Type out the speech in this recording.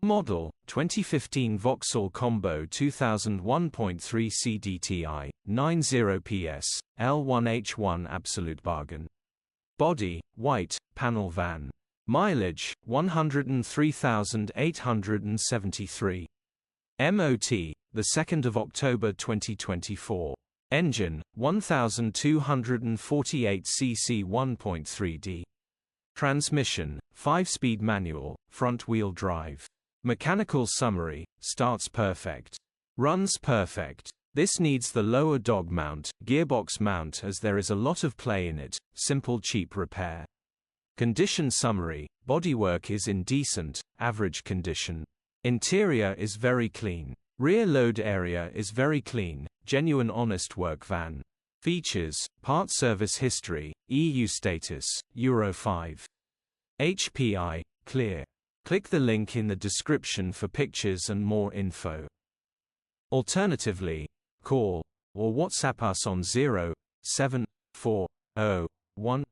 Model, 2015 Vauxhall Combo 2001.3 CDTI, 90 PS, L1H1 absolute bargain. Body, white, panel van. Mileage, 103,873. MOT, the 2nd of October 2024. Engine, 1248 cc 1.3D. Transmission, 5-speed manual, front-wheel drive. Mechanical summary, starts perfect. Runs perfect. This needs the lower dog mount, gearbox mount as there is a lot of play in it, simple cheap repair. Condition summary, bodywork is in decent, average condition. Interior is very clean. Rear load area is very clean, genuine honest work van. Features, part service history, EU status, Euro 5. HPI, clear. Click the link in the description for pictures and more info. Alternatively, call or WhatsApp us on 0740 1